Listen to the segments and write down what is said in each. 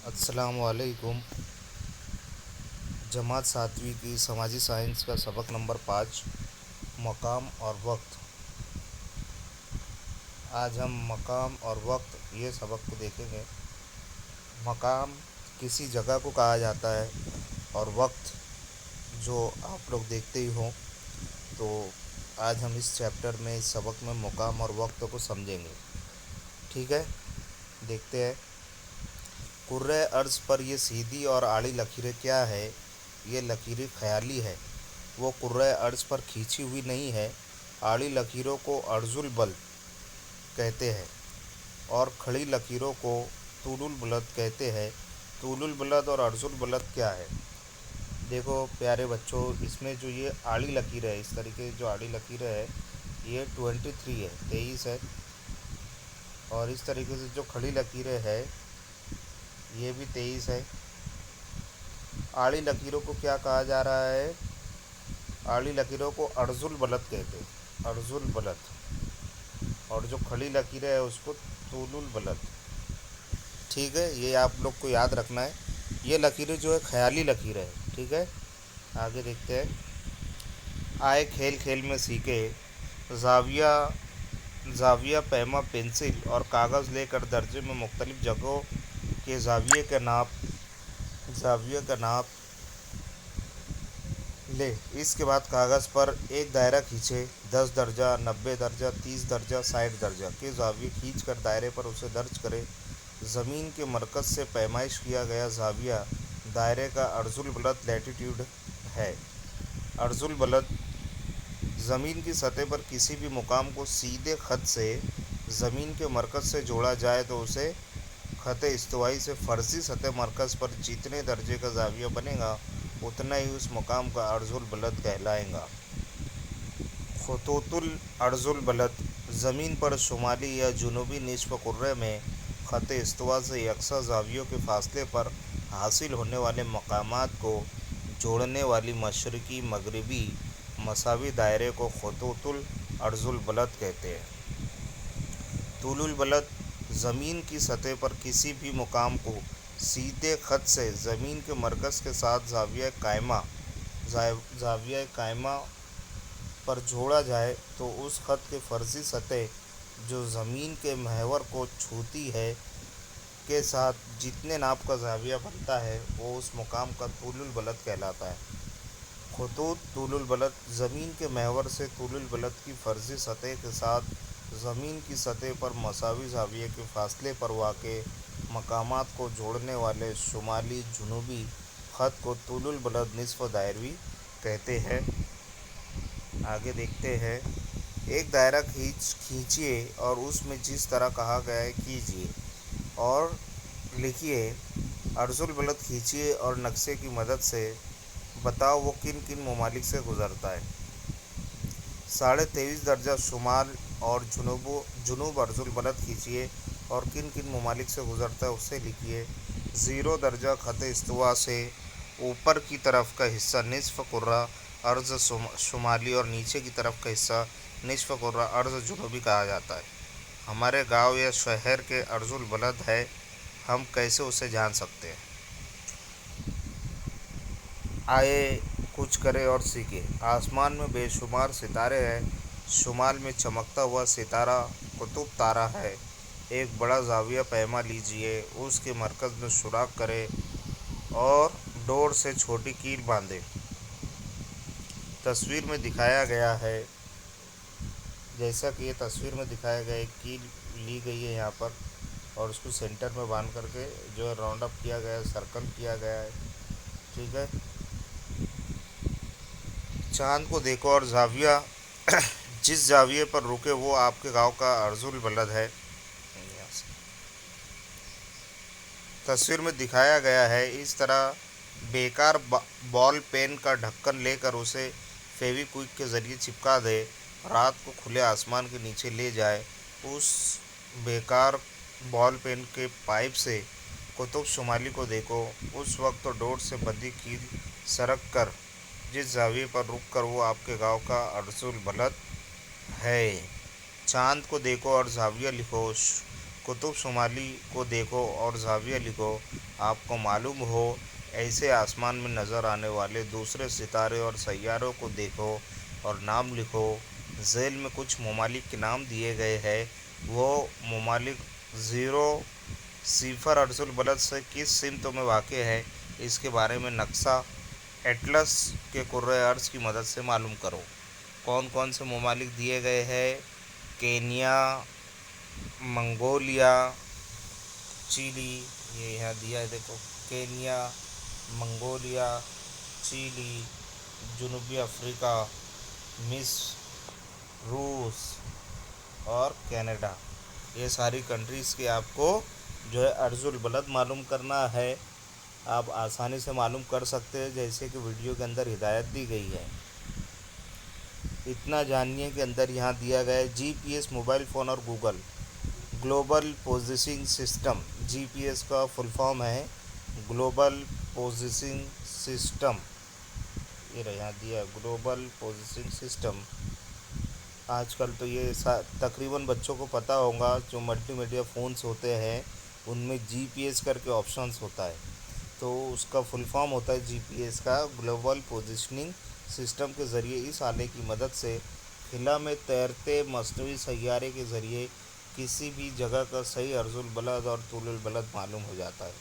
अस्सलाम वालेकुम। जमात सातवीं की समाजी साइंस का सबक नंबर 5, मकाम और वक्त। आज हम मकाम और वक्त ये सबक को देखेंगे। मकाम किसी जगह को कहा जाता है और वक्त जो आप लोग देखते ही हो। तो आज हम इस चैप्टर में, इस सबक में मकाम और वक्त को समझेंगे। ठीक है, देखते हैं। कुर्रे अर्ज़ पर ये सीधी और आड़ी लकीरें क्या है? ये लकीरें ख़याली है। वो कुर्रे अर्ज़ पर खींची हुई नहीं है। आड़ी लकीरों को अर्जुल बल कहते हैं और खड़ी लकीरों को तूलुल बुलद कहते हैं। तूलुल बुलद और अर्जुल बुलद क्या है? देखो प्यारे बच्चों, इसमें जो ये आड़ी लकीर है, इस तरीके की जो आड़ी लकीर है, ये 23 है, 23 है। और इस तरीके से जो खड़ी लकीरें है, ये भी 23 है। आड़ी लकीरों को क्या कहा जा रहा है? आड़ी लकीरों को अर्जुल बलद कहते हैं, अर्जुल बलद। और जो खड़ी लकीरें है उसको तूलुल बलद। ठीक है, ये आप लोग को याद रखना है। ये लकीरें जो है ख़याली लकीर है। ठीक है, आगे देखते हैं। आए खेल खेल में सीखे, जाविया जाविया पैमा पेंसिल और कागज़ लेकर दर्जे में मुख्तलिफ़ जगहों के जाविये का नाप ले। इसके बाद कागज़ पर एक दायरा खींचे। 10 दर्जा, 90 दर्जा, 30 दर्जा, 60 दर्जा के जाविये खींच कर दायरे पर उसे दर्ज करें। ज़मीन के मरकज़ से पैमाइश किया गया जाविया दायरे का अर्जुल बलद लैटीट्यूड है। अर्जुल बलद ज़मीन की सतह पर किसी भी मुकाम को सीधे ख़त से ज़मीन के मरकज़ से जोड़ा जाए तो उसे ख़त इस्तवाई से फ़र्ज़ी सतह मरकज़ पर जितने दर्जे का जाविया बनेगा उतना ही उस मुकाम का अर्जुल बलद कहलाएगा। ख़ुतूतुल अर्जुल बलद ज़मीन पर शुमाली या जुनूबी निस्फ़ कुर्रे में ख़त इस्तवा से यकसा ज़ावियों के फ़ासले पर हासिल होने वाले मकामात को जोड़ने वाली मशरक़ी मगरिबी मसावी दायरे को ख़ुतूतुल अर्जुल बलद कहते हैं। तूलुल बलद ज़मीन की सतह पर किसी भी मुकाम को सीधे ख़त से ज़मीन के मरकज़ के साथ ज़ाविया कायमा पर जोड़ा जाए तो उस ख़त के फ़र्ज़ी सतह जो ज़मीन के महवर को छूती है के साथ जितने नाप का ज़ाविया बनता है वो उस मुकाम का तूलुल बलद कहलाता है। ख़ुतूत तूलुल बलद ज़मीन के महवर से तूलुल बलद की फ़र्ज़ी सतह के साथ ज़मीन की सतह पर मसावी ज़ाविये के फ़ासले पर वाक़े मकामात को जोड़ने वाले शुमाली जुनूबी ख़त को तूलुल बलद निस्फ़ दायरवी कहते हैं। आगे देखते हैं। एक दायरा खींचिए और उसमें जिस तरह कहा गया है कीजिए और लिखिए। अर्जुल बलद खींचिए और नक्शे की मदद से बताओ वो किन किन ममालिक से गुज़रता है। 23.5 दर्जा शुमाल और जुनूब अर्जुल बलद खींचिए और किन किन ममालिक से गुज़रता है उससे लिखिए। 0 दर्जा ख़त इस्तवा से ऊपर की तरफ का हिस्सा निस्फ़ कुर्रा अर्ज़ शुमाली और नीचे की तरफ का हिस्सा निस्फ़ कुर्रा अर्ज़ जुनूबी कहा जाता है। हमारे गांव या शहर के अर्जुल बलद है, हम कैसे उसे जान सकते हैं? आए कुछ करें और सीखें। आसमान में बेशुमार सितारे हैं। शुमाल में चमकता हुआ सितारा कुतुब तारा है। एक बड़ा ज़ाविया पैमा लीजिए, उसके मरकज़ में सुराख करें और डोर से छोटी कील बांधें। तस्वीर में दिखाया गया है, जैसा कि ये तस्वीर में दिखाया गया है, कील ली गई है यहाँ पर और उसको सेंटर में बांध करके जो है राउंड अप किया गया है, सर्कल किया गया है। ठीक है, चाँद को देखो और ज़ाविया जिस ज़ाविये पर रुके वो आपके गांव का अर्जुल बलद है। तस्वीर में दिखाया गया है, इस तरह बेकार बॉल पेन का ढक्कन लेकर उसे फेविक्विक के ज़रिए चिपका दे, रात को खुले आसमान के नीचे ले जाए। उस बेकार बॉल पेन के पाइप से कुतुब शुमाली को देखो। उस वक्त तो डोर से बंधी कील सरक कर जिस ज़ाविये पर रुक कर वो आपके गांव का अर्जुल बलद है। चाँद को देखो और ज़ाविया लिखो। कुतुब शुमाली को देखो और ज़ाविया लिखो। आपको मालूम हो ऐसे आसमान में नज़र आने वाले दूसरे सितारे और सैयारों को देखो और नाम लिखो। झेल में कुछ ममालिक के नाम दिए गए हैं। वो ममालिक ज़ीरो सिफर अर्जुल बलद से किस सिमत में वाक़ है, इसके बारे में नक्शा एटलस के कुर्रे अर्ज़ की मदद से मालूम करो। कौन कौन से ममालिक दिए गए हैं? केनिया, मंगोलिया, चिली, ये यहाँ दिया है देखो। केनिया, मंगोलिया, चिली, जनूबी अफ्रीका, मिस्र, रूस और कनाडा। ये सारी कंट्रीज़ के आपको जो है अर्जुल बलद मालूम करना है। आप आसानी से मालूम कर सकते हैं, जैसे कि वीडियो के अंदर हिदायत दी गई है। इतना जानिए कि अंदर यहाँ दिया गया है जीपीएस मोबाइल फ़ोन और Google global positioning system. GPS का फुल फॉर्म है ग्लोबल पोजिशनिंग सिस्टम। ये रहा यहाँ दिया है ग्लोबल पोजिशनिंग सिस्टम। आजकल तो ये तकरीबन बच्चों को पता होगा, जो मल्टीमीडिया फ़ोन्स होते हैं उनमें जीपीएस करके ऑप्शंस होता है, तो उसका फुल फॉर्म होता है जीपीएस का ग्लोबल पोजिशनिंग सिस्टम के ज़रिए इस आले की मदद से खिला में तैरते मसनवी सैयारे के ज़रिए किसी भी जगह का सही अर्जुल बलद और तूलुल बलद मालूम हो जाता है।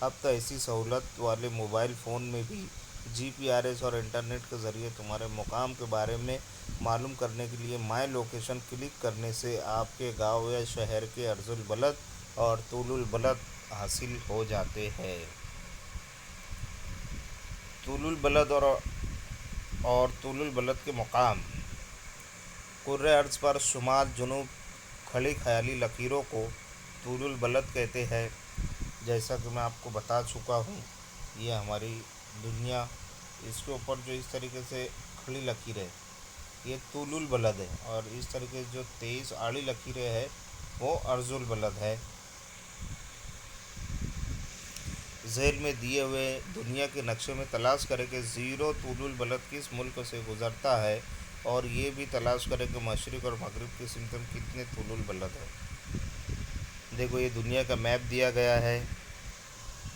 अब तो ऐसी सहूलत वाले मोबाइल फ़ोन में भी जीपीआरएस और इंटरनेट के ज़रिए तुम्हारे मुकाम के बारे में मालूम करने के लिए माई लोकेशन क्लिक करने से आपके गांव या शहर के अर्जुल बलद और तूलुल बलद हासिल हो जाते हैं। तूलुल बलद और तूलुल बलद के मुकाम कुर्रे अर्ज़ पर शुमाल जुनूब खड़ी ख़याली लकीरों को तूलुल बलद कहते हैं। जैसा कि मैं आपको बता चुका हूँ, ये हमारी दुनिया, इसके ऊपर जो इस तरीके से खड़ी लकीरें, ये तूलुल बलद है, और इस तरीके से जो 23 आड़ी लकीरें हैं वो अर्जुल बलद है। झेल में दिए हुए दुनिया के नक्शे में तलाश करें कि ज़ीरो तूलुल बलद किस मुल्क से गुज़रता है, और ये भी तलाश करें कि मशरिक़ और मगरिब की सिमत में कितने तूलुल बलद है। देखो ये दुनिया का मैप दिया गया है।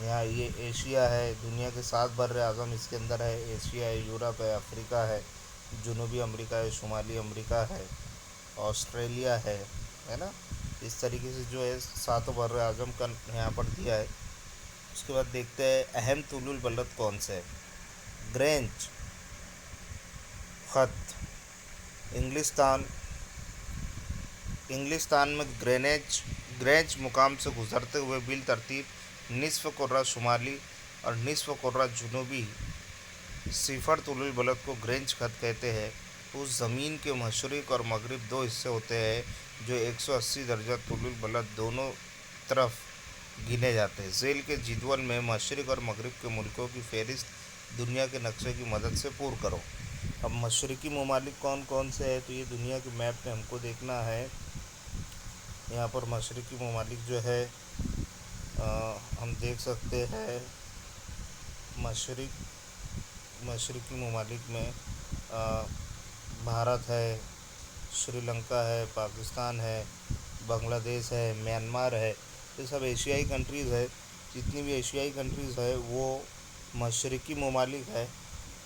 यहाँ ये एशिया है, दुनिया के 7 बर्र आज़म इसके अंदर है। एशिया है, यूरोप है, अफ्रीका है, जनूबी अमेरिका है, शुमाली अमेरिका है, ऑस्ट्रेलिया है ना। इस तरीके से जो है 7 बर्र आज़म का यहाँ पर दिया है। उसके बाद देखते हैं अहम तूलुल बलद कौन से है। ग्रेंच ख़त इंग्लिस्तान में ग्रेंच मुकाम से गुज़रते हुए बिल तरतीब निस्फ़ कुर्रा शुमाली और निस्फ़ कुर्रा जुनूबी सिफर तूलुल बलद को ग्रेंच ख़त कहते हैं। उस ज़मीन के मशरिक़ और मगरिब 2 हिस्से होते हैं जो 180 दर्जा तूलुल बलद दोनों तरफ गिने जाते हैं। झेल के जदवल में मशरिक़ और मगरिब के मुल्कों की फ़हरिस्त दुनिया के नक्शे की मदद से पूर करो। अब मशरिक़ी ममालिक कौन कौन से हैं, तो ये दुनिया के मैप में हमको देखना है। यहाँ पर मशरिक़ी ममालिक जो है हम देख सकते हैं। मशरिक़ी ममालिक में भारत है, श्रीलंका है, पाकिस्तान है, बांग्लादेश है, म्यांमार है। ये सब एशियाई कंट्रीज़ है। जितनी भी एशियाई कंट्रीज़ है वो मशरिक़ी ममालिक है,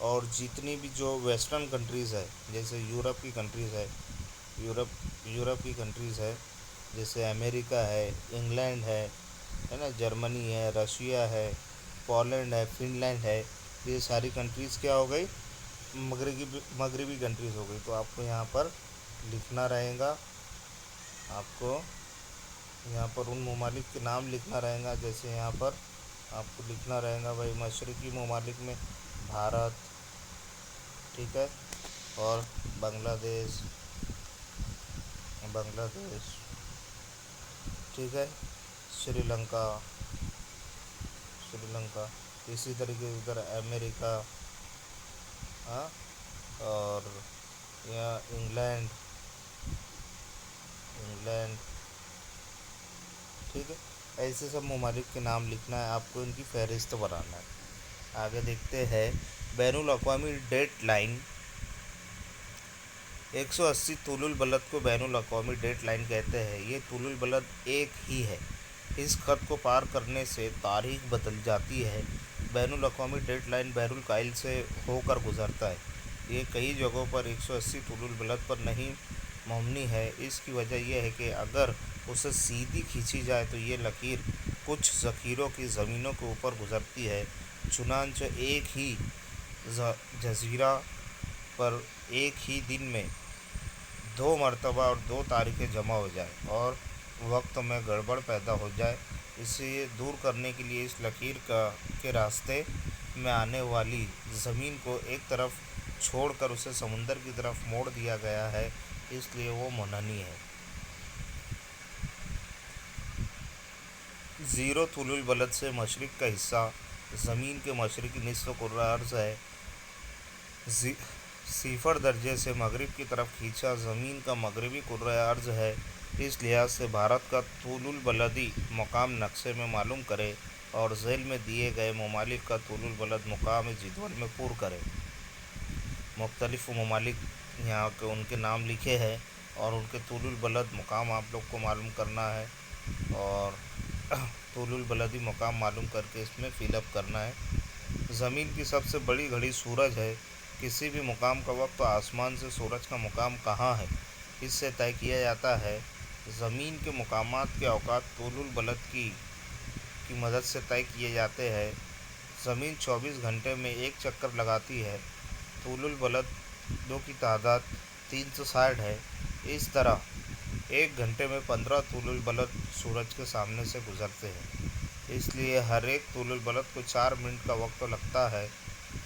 और जितनी भी जो वेस्टर्न कंट्रीज़ है, जैसे यूरोप की कंट्रीज़ है, यूरोप की कंट्रीज़ है, जैसे अमेरिका है, इंग्लैंड है ना, जर्मनी है, रशिया है, पोलैंड है, फिनलैंड है। ये सारी कंट्रीज़ क्या हो गई, मगरबी कंट्रीज़ हो गई। तो आपको यहाँ पर लिखना रहेगा, आपको यहाँ पर उन ममालिक के नाम लिखना रहेगा। जैसे यहाँ पर आपको लिखना रहेगा भाई मशरिक़ी ममालिक में भारत, ठीक है, और बांग्लादेश, ठीक है, श्रीलंका, इसी तरीके से उधर अमेरिका, हाँ, और यहाँ इंग्लैंड, ठीक है। ऐसे सब ममालिक के नाम लिखना है आपको, इनकी फ़हरिस्त बनाना है। आगे देखते हैं बैनुल अक़वामी डेट लाइन 180 तुलुल बलद को बैनुल अक़वामी डेट लाइन कहते हैं। ये तुलुल बलद एक ही है। इस खत को पार करने से तारीख बदल जाती है। बैनुल अक़वामी डेट लाइन बहरुल काइल से होकर गुजरता है। ये कई जगहों पर 180 तुलुल बलद पर नहीं मबनी है। इसकी वजह यह है कि अगर उसे सीधी खींची जाए तो ये लकीर कुछ ज़ख़ीरों की ज़मीनों के ऊपर गुजरती है। चुनांचे एक ही जज़ीरा पर एक ही दिन में 2 मरतबा और 2 तारीखें जमा हो जाए और वक्त में गड़बड़ पैदा हो जाए, इसे दूर करने के लिए इस लकीर के रास्ते में आने वाली ज़मीन को एक तरफ छोड़कर उसे समुंदर की तरफ मोड़ दिया गया है, इसलिए वो मुनहनी है। ज़ीरो तुलुल बलद से मशरिक़ का हिस्सा ज़मीन के मशरिक़ी निस्फ़ कुर्रा अर्ज़ है। सिफर दर्जे से मगरिब की तरफ खींचा ज़मीन का मगरबी कुर्रा अर्ज़ है। इस लिहाज से भारत का तुलुल बलदी मकाम नक्शे में मालूम करें और झेल में दिए गए ममालिक का तुलुल बलद मुकाम जदवल में पूर करें। मुख्तलिफ़ ममालिक यहाँ के उनके नाम लिखे हैं और उनके तुलुल बलद मुकाम आप लोग को मालूम करना है और तुलुल बलदी मुकाम मालूम करके इसमें फ़िलअप करना है। ज़मीन की सबसे बड़ी घड़ी सूरज है। किसी भी मुकाम का वक्त आसमान से सूरज का मुकाम कहाँ है, इससे तय किया जाता है। ज़मीन के मुकामात के औकात तुलुल बलद की मदद से तय किए जाते हैं। ज़मीन 24 घंटे में एक चक्कर लगाती है। तुलुल बलदों की तादाद 360 है। इस तरह एक घंटे में 15 तुलुल बलद सूरज के सामने से गुजरते हैं, इसलिए हर एक तुलुल बलद को 4 मिनट का वक्त लगता है।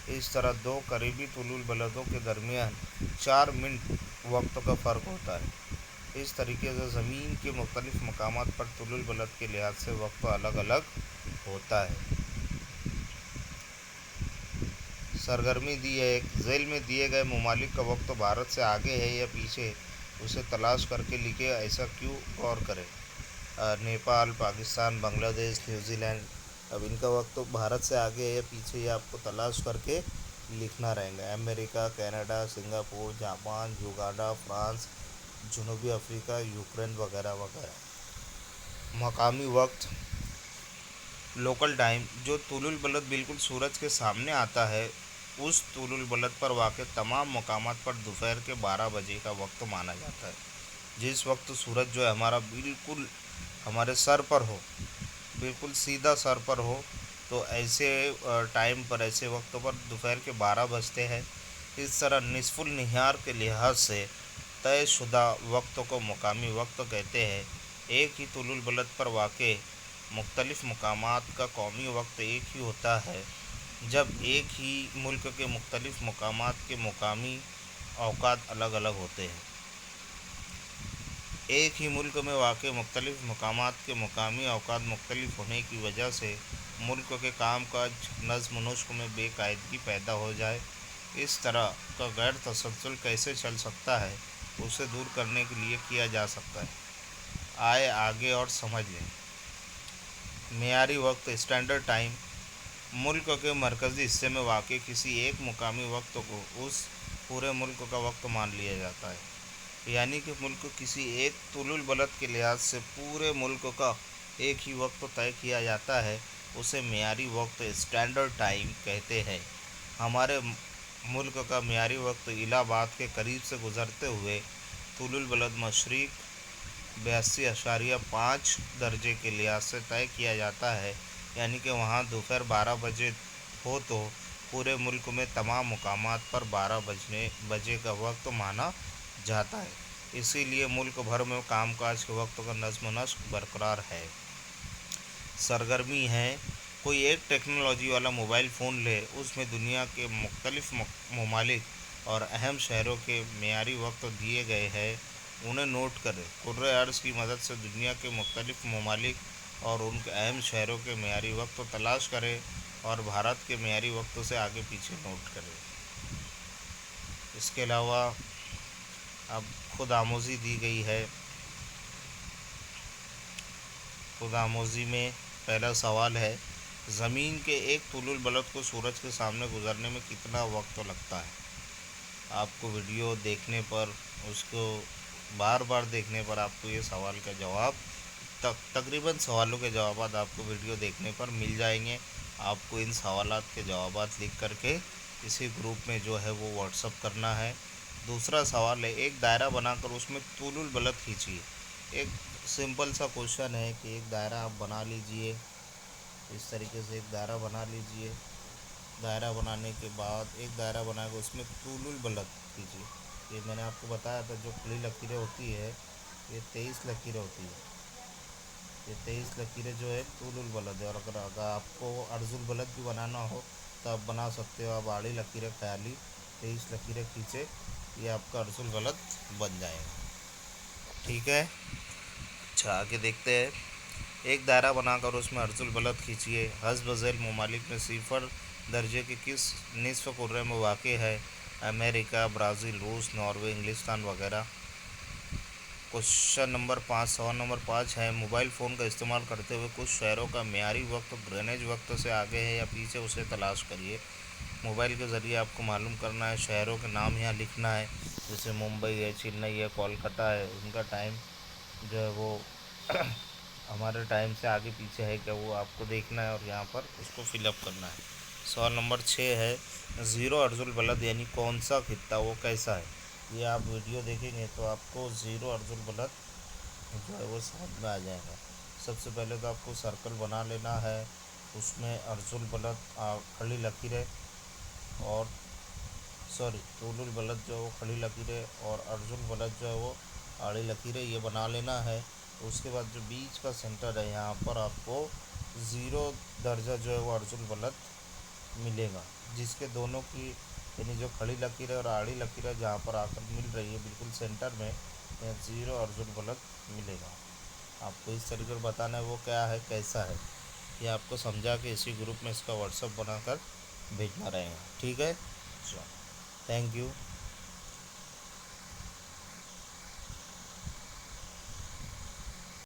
इस तरह 2 करीबी तुलुल बलदों के दरमियान 4 मिनट वक्त का फ़र्क होता है। इस तरीके से ज़मीन के मुख्तलिफ़ मकामात पर तुलुल बलद के लिहाज से वक्त अलग अलग होता है। सरगर्मी दी है। एक झेल में दिए गए ममालिक का वक्त भारत से आगे है या पीछे, उसे तलाश करके लिखे। ऐसा क्यों, गौर करें। नेपाल, पाकिस्तान, बांग्लादेश, न्यूजीलैंड, अब इनका वक्त तो भारत से आगे है या पीछे, ये आपको तलाश करके लिखना रहेगा। America, Canada, Singapore, Japan, Uganda, France, जनूबी अफ्रीका, यूक्रेन वगैरह वगैरह। मकामी वक्त, लोकल टाइम, जो तुलुल बलद बिल्कुल सूरज के सामने आता है, उस तुलुल बलद पर वाक़ तमाम मकामात पर दोपहर के 12 बजे का वक्त माना जाता है। जिस वक्त सूरज जो है हमारा बिल्कुल हमारे सर पर हो, बिल्कुल सीधा सर पर हो, तो ऐसे टाइम पर, ऐसे वक्त पर दोपहर के 12 बजते हैं। इस तरह निस्फुल निहार के लिहाज से तयशुदा वक्त को मकामी वक्त कहते हैं। एक ही तुलुल बलद पर वाक़े मुख्तलिफ़ मकामात का कौमी वक्त एक ही होता है। जब एक ही मुल्क के मुख्तलिफ़ मकामात के मुकामी औकात अलग अलग होते हैं। एक ही मुल्क में वाक़ मुख्तलिफ़ मकामात के मुकामी औकात मुख्तलिफ़ होने की वजह से मुल्क के काम काज, नज़्म नस्क में बेकायदगी पैदा हो जाए। इस तरह का गैर तसलसल कैसे चल सकता है, उसे दूर करने के लिए किया जा सकता है। आए आगे और समझ लें। मेयारी वक्त, स्टैंडर्ड टाइम, मुल्क के मरकज़ी हिस्से में वाक़ किसी एक मुकामी वक्त को उस पूरे मुल्क का वक्त मान लिया जाता है। यानी कि मुल्क किसी एक तुलुल बलद के लिहाज से पूरे मुल्क का एक ही वक्त तय किया जाता है, उसे मेयारी वक्त, स्टैंडर्ड टाइम कहते हैं। हमारे मुल्क का मेयारी वक्त इलाहाबाद के करीब से गुजरते हुए तुलुल बलद मशरिक़ 82.5 दर्जे के लिहाज से तय किया जाता है। यानी कि वहाँ दोपहर 12 बजे हो तो पूरे मुल्क में तमाम मुकामात पर 12 बजे का वक्त माना जाता है। इसीलिए मुल्क भर में कामकाज के वक्त का नज़्म नस्क बरकरार है। सरगर्मी है। कोई एक टेक्नोलॉजी वाला मोबाइल फ़ोन ले, उसमें दुनिया के मुख्तलिफ़ ममालिक और अहम शहरों के मेयारी वक्त दिए गए हैं, उन्हें नोट करें। कुर्रे अर्ज़ की मदद से दुनिया के मुख्तलिफ़ ममालिक और उनके अहम शहरों के मेयारी वक्त तलाश करें और भारत के मेयारी वक्त से आगे पीछे नोट करें। इसके अलावा अब खुद आमोज़ी दी गई है। खुद आमोज़ी में पहला सवाल है, ज़मीन के एक तुलुल बलद को सूरज के सामने गुजरने में कितना वक्त लगता है। आपको वीडियो देखने पर اس کو बार बार देखने पर आपको ये सवाल का जवाब तकरीबन सवालों के जवाब आपको वीडियो देखने पर मिल जाएंगे। आपको इन सवालात के जवाब लिख करके इसी ग्रुप में जो है वो व्हाट्सअप करना है। दूसरा सवाल है, एक दायरा बनाकर उसमें तूलुल बलद खींचिए। एक सिंपल सा क्वेश्चन है कि एक दायरा आप बना लीजिए, इस तरीके से एक दायरा बना लीजिए। दायरा बनाने के बाद एक दायरा बना के उसमें तूलुल बलद कीजिए। ये मैंने आपको बताया था, जो खुली लकीरें होती है ये 23 लकीरें होती है। ये 23 लकीरें जो है तूलुल बलद है। और अगर आपको अर्जुल बलद भी बनाना हो तो आप बना सकते हो। आप आड़ी लकीरें ख्याली 23 लकीरें खींचे, ये आपका अर्जुल बलद बन जाएगा। ठीक है, अच्छा आगे देखते हैं। एक दायरा बनाकर उसमें अर्जुल बलद खींचिए। हस्ब झैल ममालिक में सिफर दर्जे के किस निसफ़ कुर्रे में वाक़ है? अमेरिका, ब्राज़ील, रूस, नॉर्वे, इंग्लिस्तान वगैरह। क्वेश्चन नंबर 5, सवाल नंबर 5 है, मोबाइल फ़ोन का इस्तेमाल करते हुए कुछ शहरों का मेयारी वक्त ग्रीनिच वक्त से आगे है या पीछे, उसे तलाश करिए। मोबाइल के ज़रिए आपको मालूम करना है, शहरों के नाम यहाँ लिखना है। जैसे मुंबई है, चेन्नई है, कोलकाता है, उनका टाइम जो है वो हमारे टाइम से आगे पीछे है क्या, वो आपको देखना है और यहाँ पर उसको फिलअप करना है। सवाल नंबर 6 है, ज़ीरो अर्जुल बलद यानी कौन सा खित्ता, वो कैसा है? ये आप वीडियो देखेंगे तो आपको ज़ीरो अर्जुल बलद जो है वो समझ में आ जाएगा। सबसे पहले तो आपको सर्कल बना लेना है, उसमें अर्जुल बलद खड़ी लकीरें और तूलुल बलद जो है वो खड़ी लकीरें और अर्जुल बलद जो है वो आड़ी लकीरें, ये बना लेना है। उसके बाद जो बीच का सेंटर है यहाँ पर आपको ज़ीरो दर्जा जो है वो अर्जुल बलद मिलेगा, जिसके दोनों की यानी जो खड़ी लकीर है और आड़ी लकीर है जहाँ पर आकर मिल रही है बिल्कुल सेंटर में, यहाँ ज़ीरो अर्जुन बलद मिलेगा। आपको इस तरीके से बताना है वो क्या है, कैसा है। ये आपको समझा के इसी ग्रुप में इसका व्हाट्सअप बनाकर भेजना रहेगा। ठीक है, चलो, थैंक यू।